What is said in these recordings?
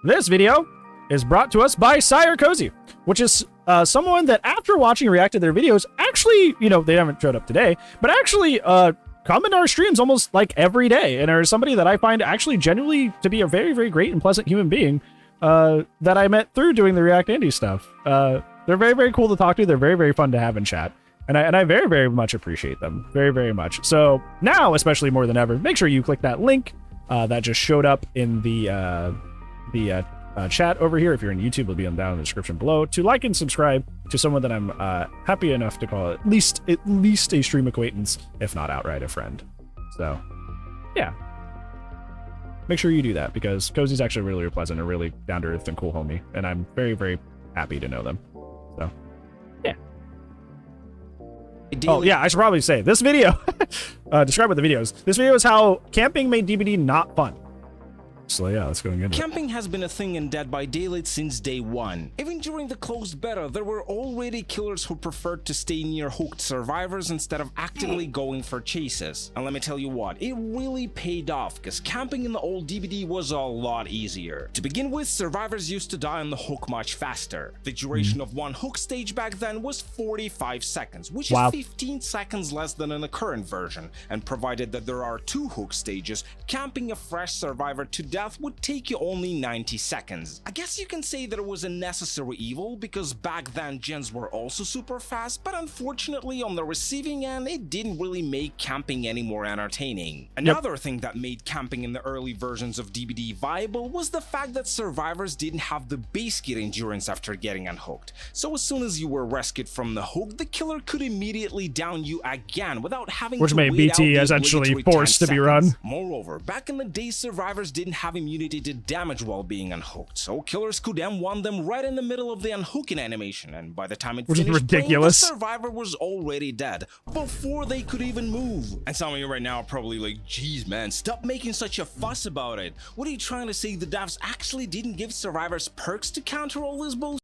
This video is brought to us by SireK0zy's, which is someone that after watching react to their videos, actually, you know, they haven't showed up today, but actually come into our streams almost like every day, and are somebody that I find actually genuinely to be a very, very great and pleasant human being that I met through doing the React Andy stuff. They're very, very cool to talk to. They're very, very fun to have in chat. And I very, very much appreciate them. Very, very much. So now, especially more than ever, make sure you click that link that just showed up in the chat over here. If you're in YouTube, it'll be down in the description below, to like and subscribe to someone that I'm happy enough to call at least a stream acquaintance, if not outright a friend. So, yeah. Make sure you do that, because Cozy's actually really, really pleasant, a really down-to-earth and cool homie, and I'm very, very happy to know them. So, yeah. Oh, yeah, I should probably say, this video, describe what the video is. This video is how camping made DBD not fun. So yeah, let's go and get it. Camping has been a thing in Dead by Daylight since day one. Even during the closed beta, there were already killers who preferred to stay near hooked survivors instead of actively going for chases. And let me tell you what, it really paid off, because camping in the old DBD was a lot easier. To begin with, survivors used to die on the hook much faster. The duration of one hook stage back then was 45 seconds, which is 15 seconds less than in the current version. And provided that there are 2 hook stages, camping a fresh survivor to death would take you only 90 seconds. I guess you can say that it was a necessary evil, because back then gens were also super fast, but unfortunately on the receiving end it didn't really make camping any more entertaining. Another thing that made camping in the early versions of DBD viable was the fact that survivors didn't have the base gear endurance after getting unhooked. So as soon as you were rescued from the hook, the killer could immediately down you again without having to made wait BT out essentially forced to be run. Moreover, back in the day, survivors didn't have immunity to damage while being unhooked, so killers could M1 them right in the middle of the unhooking animation, and by the time it finished ridiculous. playing, the survivor was already dead before they could even move. And some of you right now are probably like, geez man, stop making such a fuss about it. What are you trying to say, the devs actually didn't give survivors perks to counter all this bullshit?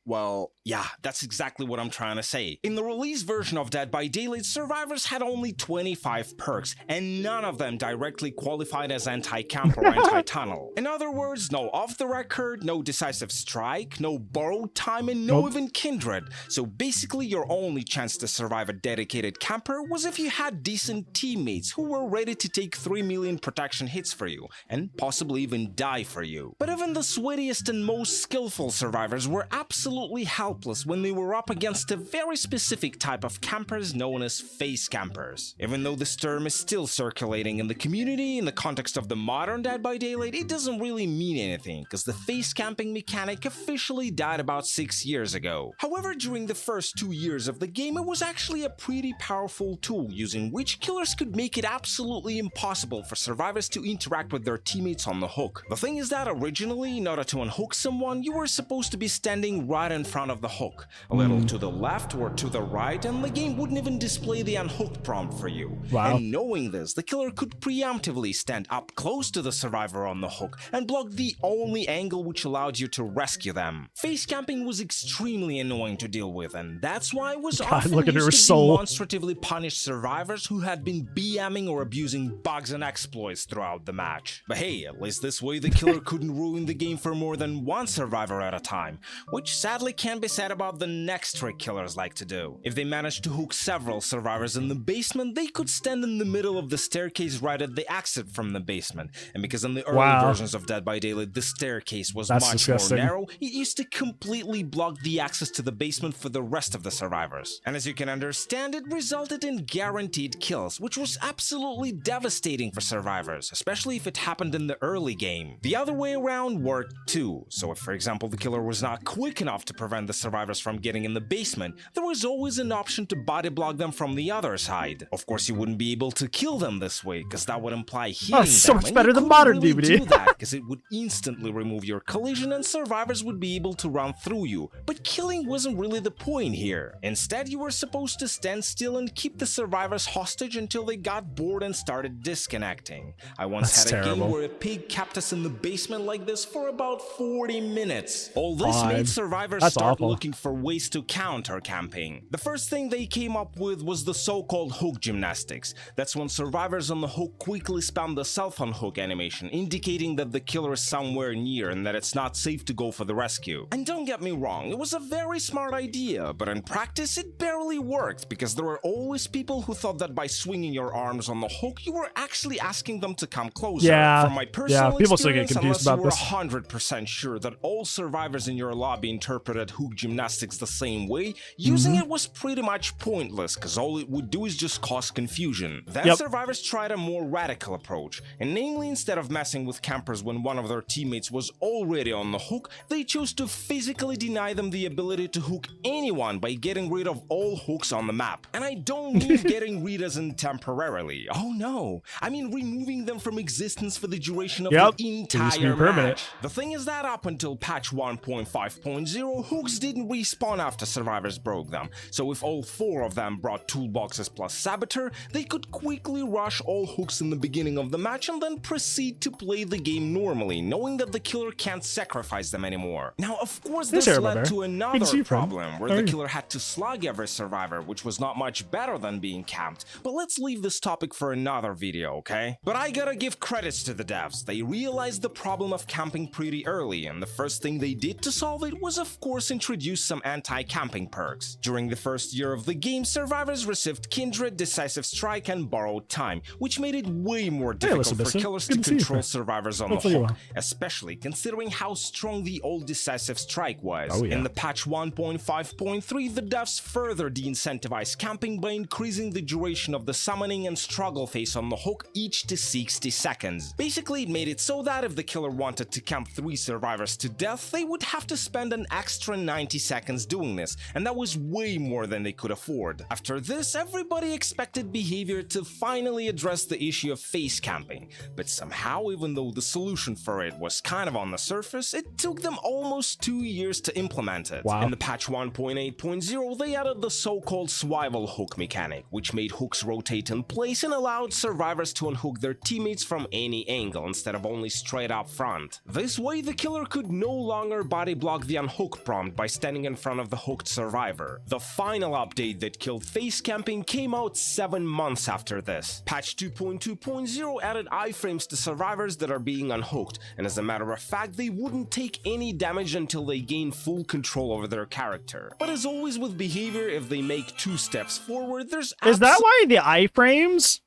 Well, yeah, that's exactly what I'm trying to say. In the release version of Dead by Daylight, survivors had only 25 perks, and none of them directly qualified as anti-camp or anti-tunnel. In other words, no off the record, no decisive strike, no borrowed time, and no even kindred. So basically your only chance to survive a dedicated camper was if you had decent teammates who were ready to take 3 million protection hits for you, and possibly even die for you. But even the sweatiest and most skillful survivors were absolutely helpless when they were up against a very specific type of campers known as face campers. Even though this term is still circulating in the community in the context of the modern Dead by Daylight, it doesn't really mean anything, because the face camping mechanic officially died about 6 years ago. However, during the first 2 years of the game, it was actually a pretty powerful tool, using which killers could make it absolutely impossible for survivors to interact with their teammates on the hook. The thing is that originally, in order to unhook someone, you were supposed to be standing right in front of the hook, a little to the left or to the right, and the game wouldn't even display the unhooked prompt for you. And knowing this, the killer could preemptively stand up close to the survivor on the hook and block the only angle which allowed you to rescue them. Face camping was extremely annoying to deal with, and that's why it was often used to demonstratively punish survivors who had been BMing or abusing bugs and exploits throughout the match. But hey, at least this way the killer couldn't ruin the game for more than one survivor at a time, which sadly can't be said about the next trick killers like to do. If they managed to hook several survivors in the basement, they could stand in the middle of the staircase right at the exit from the basement. And because in the early versions of Dead by Daylight the staircase was much more narrow, it used to completely block the access to the basement for the rest of the survivors. And as you can understand, it resulted in guaranteed kills, which was absolutely devastating for survivors, especially if it happened in the early game. The other way around worked too. So if, for example, the killer was not quick enough to prevent the survivors from getting in the basement, there was always an option to body block them from the other side. Of course, you wouldn't be able to kill them this way, because that would imply hitting them. So much better than modern DBD. Do that, because it would instantly remove your collision and survivors would be able to run through you. But killing wasn't really the point here. Instead, you were supposed to stand still and keep the survivors hostage until they got bored and started disconnecting. I once had a game where a pig kept us in the basement like this for about 40 minutes. All this made survivors That's start awful. looking for ways to counter camping. The first thing they came up with was the so-called hook gymnastics. That's when survivors on the hook quickly spam the self-unhook animation, indicating that the killer is somewhere near and that it's not safe to go for the rescue. And don't get me wrong, it was a very smart idea, but in practice it barely worked because there were always people who thought that by swinging your arms on the hook you were actually asking them to come closer. Yeah, From my personal people still get experience, confused unless about you were this. 100% sure that all survivors in your lobby interpreted hook gymnastics the same way, using it was pretty much pointless because all it would do is just cause confusion. Then survivors tried a more radical approach, and namely, instead of messing with campers when one of their teammates was already on the hook, they chose to physically deny them the ability to hook anyone by getting rid of all hooks on the map. And I don't mean getting rid as in temporarily. Oh no, I mean removing them from existence for the duration of the entire match. The thing is that up until patch 1.5.0, hooks didn't respawn after survivors broke them, so if all 4 of them brought toolboxes plus saboteur, they could quickly rush all hooks in the beginning of the match and then proceed to play the game normally, knowing that the killer can't sacrifice them anymore. Now, of course, this led to another problem, where the killer had to slug every survivor, which was not much better than being camped, but let's leave this topic for another video, okay? But I gotta give credits to the devs. They realized the problem of camping pretty early, and the first thing they did to solve it was of course introduce some anti-camping perks. During the first year of the game, survivors received Kindred, Decisive Strike, and Borrowed Time, which made it way more difficult for killers to control survivors on the hook, especially considering how strong the old Decisive Strike was. In the patch 1.5.3, the devs further de-incentivized camping by increasing the duration of the summoning and struggle phase on the hook each to 60 seconds. Basically, it made it so that if the killer wanted to camp 3 survivors to death, they would have to spend an extra 90 seconds doing this, and that was way more than they could afford. After this, everybody expected behavior to finally address the issue of face camping, but somehow, even though the solution for it was kind of on the surface, it took them almost 2 years to implement it. In the patch 1.8.0, they added the so-called swivel hook mechanic, which made hooks rotate in place and allowed survivors to unhook their teammates from any angle instead of only straight up front. This way, the killer could no longer body block the unhook prompt by standing in front of the hooked survivor. The final update that killed face camping came out 7 months after this. Patch 2.2.0 added iframes to survivors that are being unhooked, and as a matter of fact, they wouldn't take any damage until they gain full control over their character. But as always with behavior, if they make 2 steps forward, there's Is that why the iframes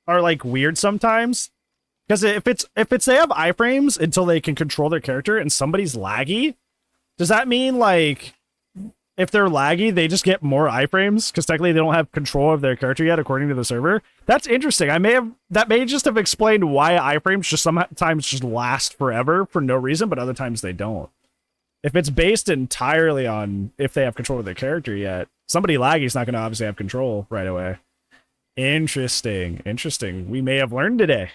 are like weird sometimes? Because if it's they have iframes until they can control their character and somebody's laggy, does that mean like if they're laggy they just get more iframes because technically they don't have control of their character yet according to the server? That's interesting. That may just have explained why iframes just sometimes just last forever for no reason, but other times they don't. If it's based entirely on if they have control of their character yet, somebody laggy is not going to obviously have control right away. Interesting. We may have learned today.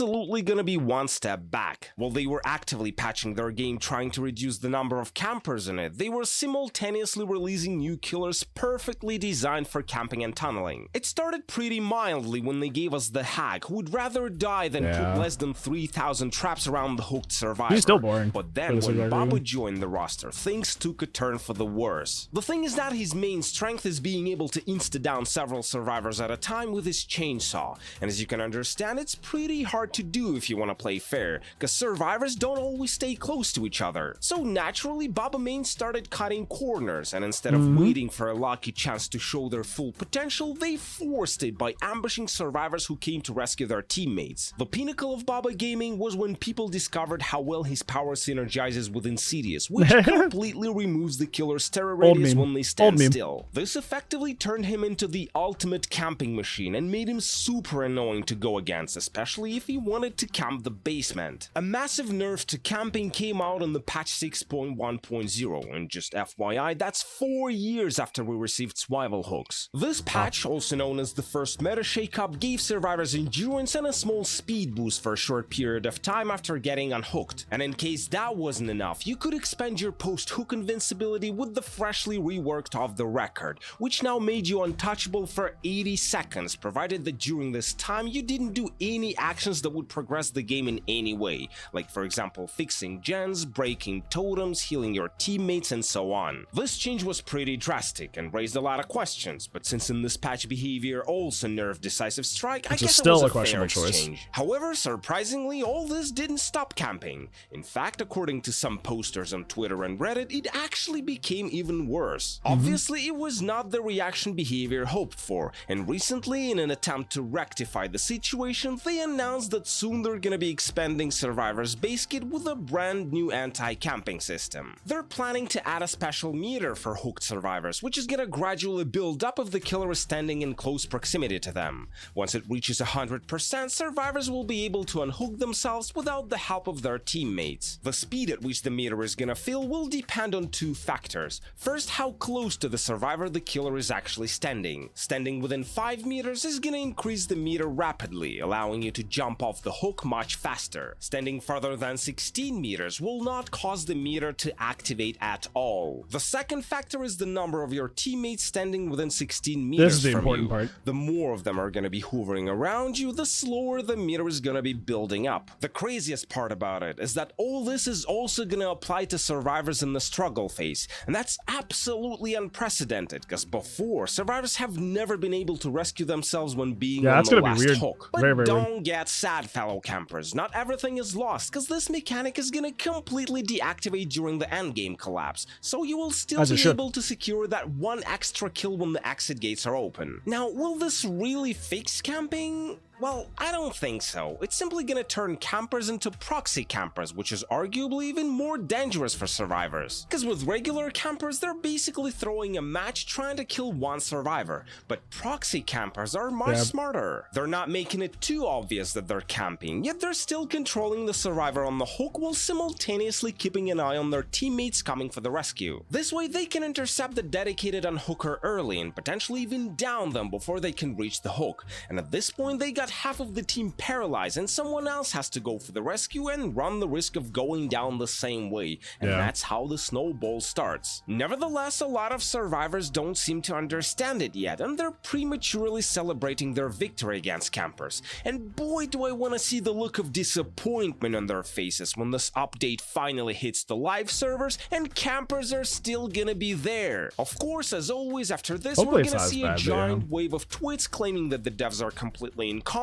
Absolutely gonna be one step back. While they were actively patching their game trying to reduce the number of campers in it, they were simultaneously releasing new killers perfectly designed for camping and tunneling. It started pretty mildly when they gave us the Hag, who would rather die than put less than 3,000 traps around the hooked survivor. He's still boring. But then when Baba joined the roster, things took a turn for the worse. The thing is that his main strength is being able to insta-down several survivors at a time with his chainsaw, and as you can understand, it's pretty hard to do if you want to play fair, because survivors don't always stay close to each other. So naturally, Baba Main started cutting corners, and instead of waiting for a lucky chance to show their full potential, they forced it by ambushing survivors who came to rescue their teammates. The pinnacle of Baba Gaming was when people discovered how well his power synergizes with Insidious, which completely removes the killer's terror radius when they stand still. This effectively turned him into the ultimate camping machine and made him super annoying to go against, especially if he wanted to camp the basement. A massive nerf to camping came out in the patch 6.1.0, and just FYI, that's 4 years after we received swivel hooks. This patch, also known as the first meta shakeup, gave survivors endurance and a small speed boost for a short period of time after getting unhooked. And in case that wasn't enough, you could expand your post-hook invincibility with the freshly reworked Off the Record, which now made you untouchable for 80 seconds, provided that during this time you didn't do any actions that would progress the game in any way, like for example fixing gens, breaking totems, healing your teammates, and so on. This change was pretty drastic and raised a lot of questions, but since in this patch behavior also nerfed decisive strike, I guess still it was a questionable fair choice. exchange. However, surprisingly, all this didn't stop camping. In fact, according to some posters on Twitter and Reddit, it actually became even worse. Obviously, it was not the reaction behavior hoped for, and recently, in an attempt to rectify the situation, they announced that soon they're gonna be expanding Survivor's base kit with a brand new anti-camping system. They're planning to add a special meter for hooked survivors, which is gonna gradually build up if the killer is standing in close proximity to them. Once it reaches 100%, survivors will be able to unhook themselves without the help of their teammates. The speed at which the meter is gonna fill will depend on two factors. First, how close to the survivor the killer is actually standing. Standing within 5 meters is gonna increase the meter rapidly, allowing you to jump off the hook much faster. Standing further than 16 meters will not cause the meter to activate at all. The second factor is the number of your teammates standing within 16 meters This is the from important you. part. The more of them are gonna be hovering around you, the slower the meter is gonna be building up. The craziest part about it is that all this is also gonna apply to survivors in the struggle phase, and that's absolutely unprecedented, because before, survivors have never been able to rescue themselves when being on that's the gonna last be weird. hook. But Very, very don't weird. get sad, fellow campers. Not everything is lost, because this mechanic is gonna completely deactivate during the endgame collapse, so you will still As it be should. able to secure that one extra kill when the exit gates are open. Now, will this really fix camping? Well, I don't think so. It's simply gonna turn campers into proxy campers, which is arguably even more dangerous for survivors. Because with regular campers, they're basically throwing a match trying to kill one survivor, but proxy campers are much smarter. They're not making it too obvious that they're camping, yet they're still controlling the survivor on the hook while simultaneously keeping an eye on their teammates coming for the rescue. This way, they can intercept the dedicated unhooker early and potentially even down them before they can reach the hook, and at this point, they got half of the team paralyzed and someone else has to go for the rescue and run the risk of going down the same way, and that's how the snowball starts. Nevertheless, a lot of survivors don't seem to understand it yet, and they're prematurely celebrating their victory against campers, and boy do I want to see the look of disappointment on their faces when this update finally hits the live servers and campers are still gonna be there. Of course, as always, after this Hopefully we're gonna it's not see as a bad, giant wave of tweets claiming that the devs are completely incompetent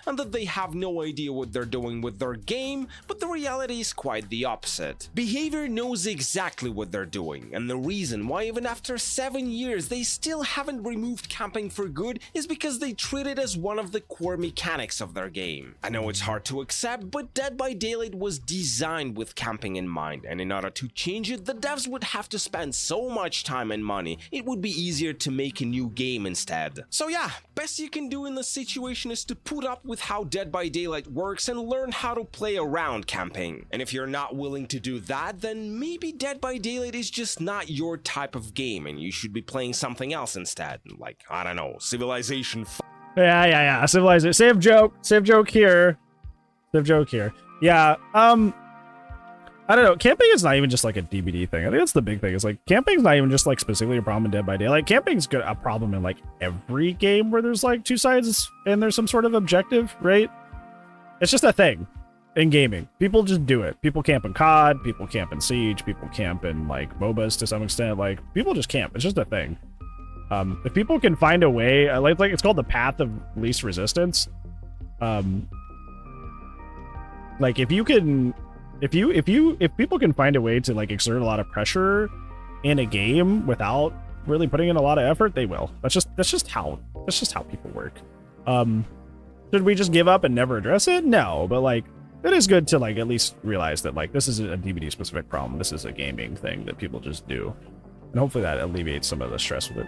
and that they have no idea what they're doing with their game, but the reality is quite the opposite. Behavior knows exactly what they're doing, and the reason why even after 7 years they still haven't removed camping for good is because they treat it as one of the core mechanics of their game. I know it's hard to accept, but Dead by Daylight was designed with camping in mind, and in order to change it, the devs would have to spend so much time and money, it would be easier to make a new game instead. So yeah, best you can do in this situation is to put up with how Dead by Daylight works and learn how to play around camping. And if you're not willing to do that, then maybe Dead by Daylight is just not your type of game and you should be playing something else instead. Like, I don't know, Civilization. Yeah. Civilization. Save joke here. Save joke here. Yeah. I don't know. Camping is not even just like a DBD thing. I think that's the big thing. It's like camping's not even just like specifically a problem in Dead by Daylight. Camping's a problem in like every game where there's like two sides and there's some sort of objective, right? It's just a thing in gaming. People just do it. People camp in COD, people camp in Siege, people camp in like MOBAs to some extent. Like people just camp. It's just a thing. If people can find a way, like it's called the path of least resistance. Like if people can find a way to like exert a lot of pressure in a game without really putting in a lot of effort, they will. That's just how people work. Should we just give up and never address it? No, but like it is good to like at least realize that like this is a DVD specific problem. This is a gaming thing that people just do, and hopefully that alleviates some of the stress with it.